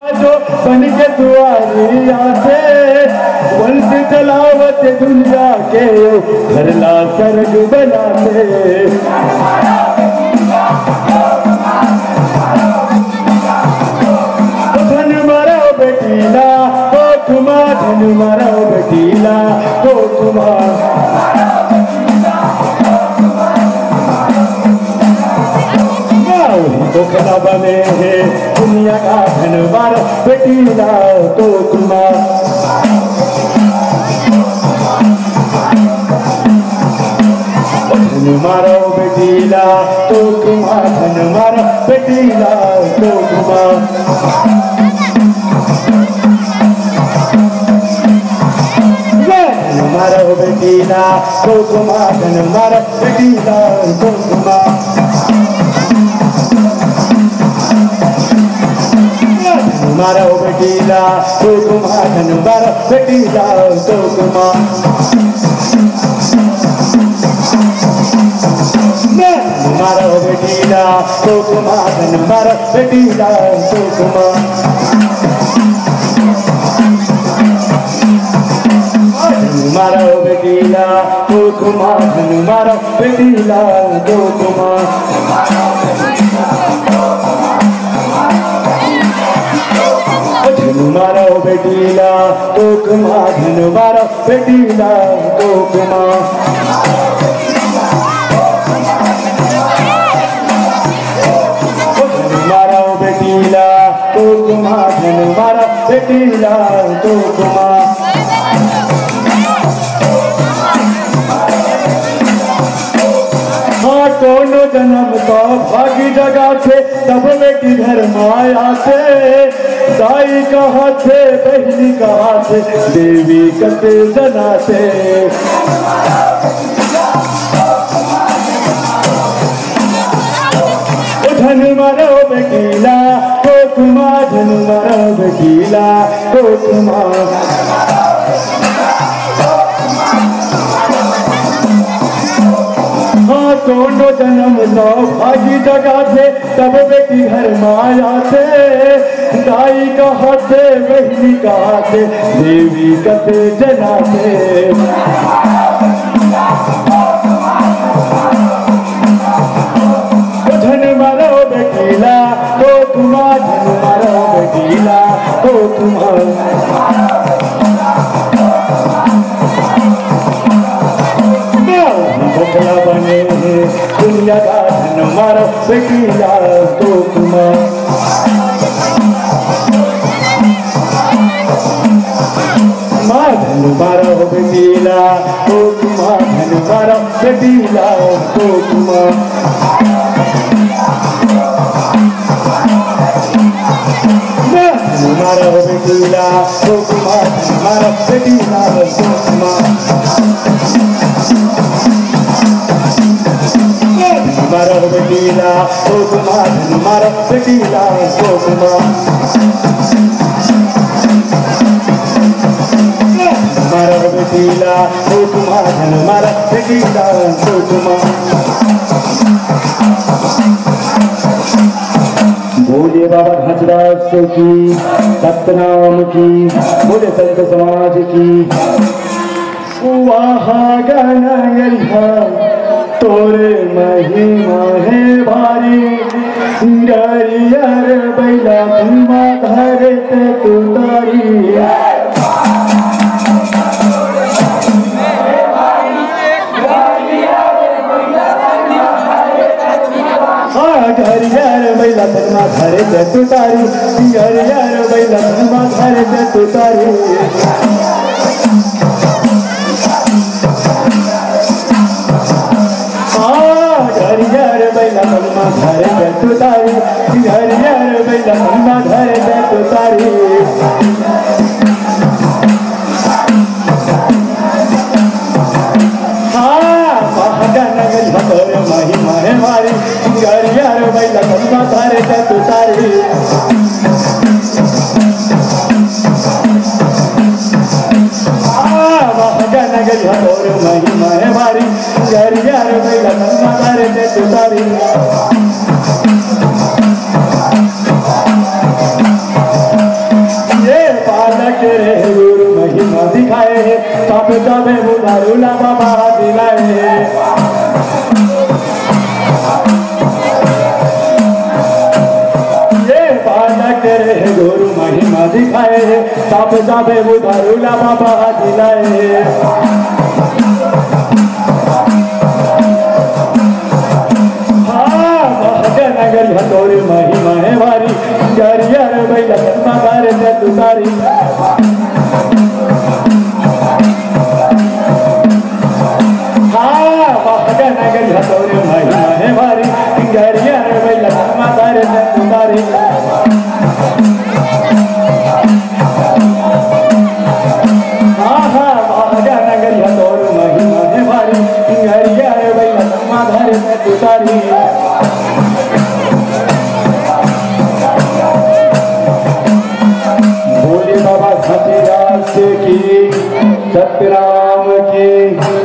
जो बन के दुआरी आते वंश तलावत दुनिया के घरला सर्ग बनाते धन मारो बेटीला तो तुम्हारा धन मारो बेटीला तो तुम्हारा धोखा बने है दुनिया का धन मारो बेटीला तो तुम्हारा धन मारो बेटीला तो तुम्हारा धन मारो बेटीला तो तुम्हारा धन मारो बेटीला तो तुम्हारा धन मारो बेटीला तो तुम्हारा मारो बेटीला तो तुम्हारा धन मारो बेटीला तो तुम्हारा मारो बेटीला तो तुम्हारा धन मारो बेटीला तो तुम्हारा मारो बेटीला तो तुम्हारा धन मारो बेटीला तो तुम्हारा मारो बेटीला तो तुम्हारा धन मारो बेटीला तो तुम्हारा मारो बेटीला तो तुम्हारा धन मारो बेटीला तो तुम्हारा हाँ दोनों जन्म तो भागी जगा थे तब बेटी घर माया थे दाई कहाँ थे बहनी कहाँ थे देवी कते जना थे धन मारो बेटीला तो तुम्हारा धन मारो बेटीला तो तुम्हारा हाँ दोनों जन्म तो भागी जगा थे तब बेटी घर माया थे दाई कहाँ थे बहनी कहाँ थे देवी कते जना थे धन मारो बेटीला तो तुम्हारा धन मारो बेटीला तो तुम्हारा धोखा बने दुनिया का धन मारो बेटीला तो तुम्हारा धन मारो बेटीला तो तुम्हारा धन मारो बेटीला तो तुम्हारा मारो बेटीला तो तुम्हारा धन मारो बेटीला तो तुम्हारा मारो बेटीला तो तुम्हारा धन मारो बेटीला तो तुम्हारा मारो बेटीला तो तुम्हारा धन मारो बेटीला तो तुम्हारा बोले बाबा हजरत की सतनाम की बोले संत समाज की वहाँ गाना तोरे महिमा है भारी डरियर बैला भीमा धरे ते तुतारी घरियार बैला धर्मा धरे ते तुतारी घरियार बैला धर्मा धरे ते तुतारी घरियार बैला धर्मा धरे ते तुतारी घरियार बैला धर्मा धरे ते तुतारी महिमा है मारी घरियार बैला धर्मा धरे ते तुतारी नगर हर महिमा है मारी घरियार बैला धर्मा धरे ते तुतारी तब जावे वो दारूला बाबा दिलाए। ये बालक रे गुरु महिमा दिखाए, तब जावे वो दारूला बाबा दिलाए। नगर हथोड़ी महिमा है वारी, गरियर बैला धर्मा बारे से तुतारी। हाँ नगर हथोड़ी महिमा है वारी, गरियर बैला धर्मा बारे से तुतारी। नगर हथोड़ी महिमा है वारी, गरियर बैला धर्मा बारे से तुतारी। बाबा सचिदानंद की, सतराम की।